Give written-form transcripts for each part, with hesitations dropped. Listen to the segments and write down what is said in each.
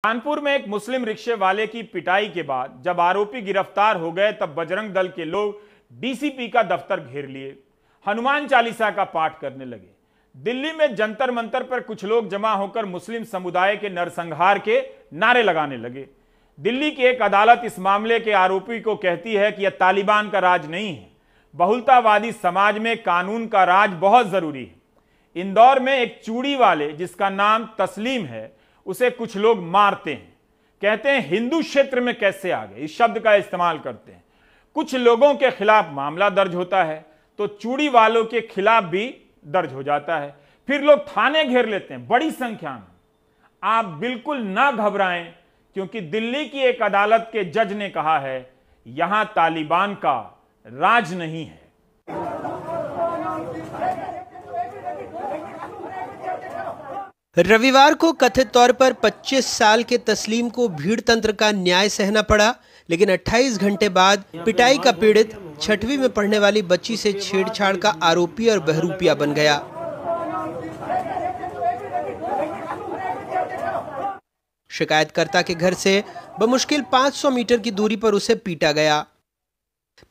कानपुर में एक मुस्लिम रिक्शे वाले की पिटाई के बाद जब आरोपी गिरफ्तार हो गए तब बजरंग दल के लोग डीसीपी का दफ्तर घेर लिए, हनुमान चालीसा का पाठ करने लगे। दिल्ली में जंतर मंतर पर कुछ लोग जमा होकर मुस्लिम समुदाय के नरसंहार के नारे लगाने लगे। दिल्ली की एक अदालत इस मामले के आरोपी को कहती है कि यह तालिबान का राज नहीं है, बहुलतावादी समाज में कानून का राज बहुत जरूरी है। इंदौर में एक चूड़ी वाले जिसका नाम तस्लीम है, उसे कुछ लोग मारते हैं, कहते हैं हिंदू क्षेत्र में कैसे आ गए, इस शब्द का इस्तेमाल करते हैं। कुछ लोगों के खिलाफ मामला दर्ज होता है तो चूड़ी वालों के खिलाफ भी दर्ज हो जाता है, फिर लोग थाने घेर लेते हैं बड़ी संख्या में। आप बिल्कुल ना घबराएं, क्योंकि दिल्ली की एक अदालत के जज ने कहा है यहां तालिबान का राज नहीं है। रविवार को कथित तौर पर 25 साल के तस्लीम को भीड़ तंत्र का न्याय सहना पड़ा, लेकिन 28 घंटे बाद पिटाई का पीड़ित 6वीं में पढ़ने वाली बच्ची से छेड़छाड़ का आरोपी और बहरूपिया बन गया। शिकायतकर्ता के घर से बमुश्किल 500 मीटर की दूरी पर उसे पीटा गया।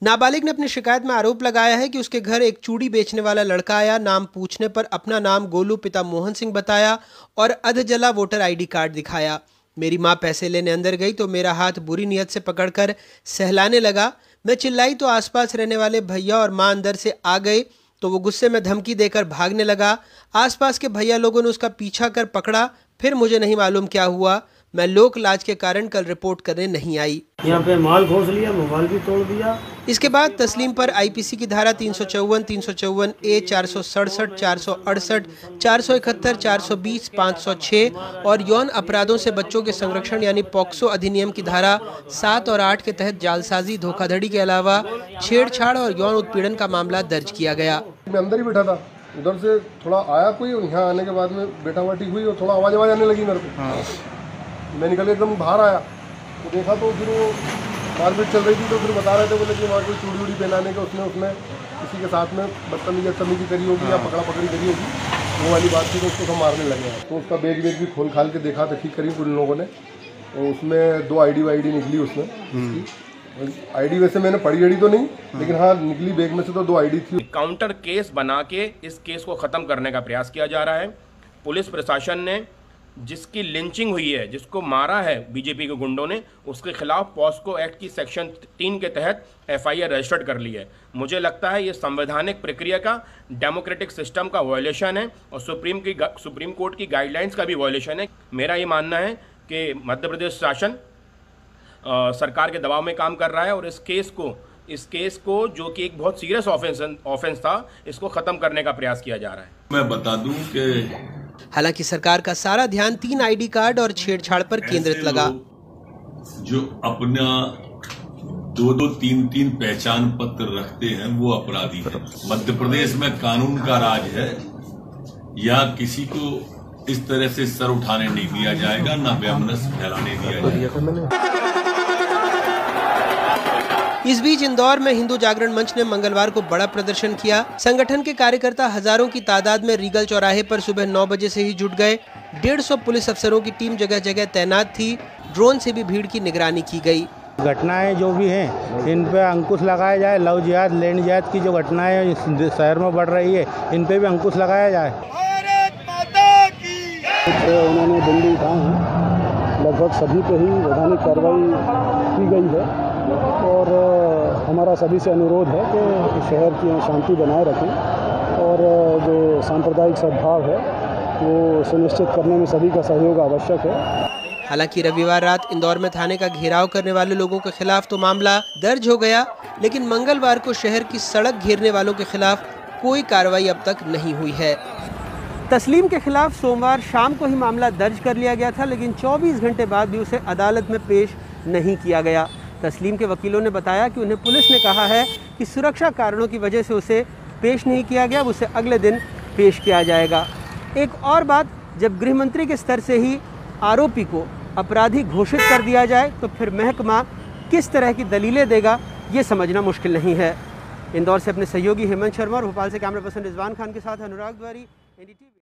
नाबालिग ने अपनी शिकायत में आरोप लगाया है कि उसके घर एक चूड़ी बेचने वाला लड़का आया, नाम पूछने पर अपना नाम गोलू पिता मोहन सिंह बताया और अधजला वोटर आईडी कार्ड दिखाया। मेरी माँ पैसे लेने अंदर गई तो मेरा हाथ बुरी नियत से पकड़कर सहलाने लगा। मैं चिल्लाई तो आसपास रहने वाले भैया और माँ अंदर से आ गए तो वो गुस्से में धमकी देकर भागने लगा। आसपास के भैया लोगों ने उसका पीछा कर पकड़ा, फिर मुझे नहीं मालूम क्या हुआ। मैं लोक लाज के कारण कल रिपोर्ट करने नहीं आई। यहाँ पे माल घोंस लिया, मोबाइल भी तोड़ दिया। इसके बाद तस्लीम पर आईपीसी की धारा 354, 354 ए, 467, 468, 471, 420, 506 और यौन अपराधों से बच्चों के संरक्षण यानी पॉक्सो अधिनियम की धारा 7 और 8 के तहत जालसाजी, धोखाधड़ी के अलावा छेड़छाड़ और यौन उत्पीड़न का मामला दर्ज किया गया। मैं अंदर ही बैठा था, उधर से थोड़ा आया कोई और यहाँ आने के बाद में बेटा बाटी हुई और थोड़ा आवाज आने लगी मेरे को। मैं निकल एकदम बाहर आया तो देखा तो फिर वो मारपीट चल रही थी। तो फिर बता रहे थे बोले कि वहाँ कोई चूड़ी उड़ी पहनाने के उसने किसी के साथ में बदतमीजी करी होगी या पकड़ा पकड़ी करी होगी, वो वाली बात थी। तो उसको सब मारने लगे। तो उसका बैग भी खोल खाल के देखा तो ठीक करी उन लोगों ने। तो उसमें 2 आईडी निकली उसमें। आईडी वैसे मैंने पढ़ी तो नहीं, लेकिन हाँ निकली बैग में से तो 2 आईडी थी। काउंटर केस बना के इस केस को ख़त्म करने का प्रयास किया जा रहा है। पुलिस प्रशासन ने जिसकी लिंचिंग हुई है, जिसको मारा है बीजेपी के गुंडों ने, उसके खिलाफ पॉस्को एक्ट की सेक्शन 3 के तहत एफआईआर रजिस्टर्ड कर ली है। मुझे लगता है ये संवैधानिक प्रक्रिया का, डेमोक्रेटिक सिस्टम का वायलेशन है और सुप्रीम कोर्ट की गाइडलाइंस का भी वायलेशन है। मेरा ये मानना है कि मध्य प्रदेश शासन सरकार के दबाव में काम कर रहा है और इस केस को जो कि एक बहुत सीरियस ऑफेंस था, इसको ख़त्म करने का प्रयास किया जा रहा है। मैं बता दूं कि हालांकि सरकार का सारा ध्यान 3 आईडी कार्ड और छेड़छाड़ पर केंद्रित लगा। जो अपना 2-2, 3-3 पहचान पत्र रखते हैं वो अपराधी है। मध्य प्रदेश में कानून का राज है, या किसी को इस तरह से सर उठाने नहीं दिया जाएगा, ना बेअमनस फैलाने दिया जाएगा। इस बीच इंदौर में हिंदू जागरण मंच ने मंगलवार को बड़ा प्रदर्शन किया। संगठन के कार्यकर्ता हजारों की तादाद में रीगल चौराहे पर सुबह 9 बजे से ही जुट गए। 150 पुलिस अफसरों की टीम जगह जगह तैनात थी। ड्रोन से भी भीड़ की निगरानी की गई। घटनाएं जो भी हैं इन पे अंकुश लगाया जाए। लव जिहाद, लैंड जिहाद की जो घटनाएं शहर में बढ़ रही है, इन पे भी अंकुश लगाया जाए। उन्होंने बंदी उठाए हैं, लगभग सभी पे ही वैधानिक कार्रवाई की गई है और हमारा सभी से अनुरोध है कि शहर की शांति बनाए रखें और जो सांप्रदायिक सद्भाव है वो सुनिश्चित करने में सभी का सहयोग आवश्यक है। हालांकि रविवार रात इंदौर में थाने का घेराव करने वाले लोगों के खिलाफ तो मामला दर्ज हो गया, लेकिन मंगलवार को शहर की सड़क घेरने वालों के खिलाफ कोई कार्रवाई अब तक नहीं हुई है। तस्लीम के खिलाफ सोमवार शाम को ही मामला दर्ज कर लिया गया था, लेकिन 24 घंटे बाद भी उसे अदालत में पेश नहीं किया गया। तस्लीम के वकीलों ने बताया कि उन्हें पुलिस ने कहा है कि सुरक्षा कारणों की वजह से उसे पेश नहीं किया गया, उसे अगले दिन पेश किया जाएगा। एक और बात, जब गृह मंत्री के स्तर से ही आरोपी को अपराधी घोषित कर दिया जाए तो फिर महकमा किस तरह की दलीलें देगा, ये समझना मुश्किल नहीं है। इंदौर से अपने सहयोगी हेमंत शर्मा और भोपाल से कैमरा पर्सन रिजवान खान के साथ अनुराग द्वारी, NDTV।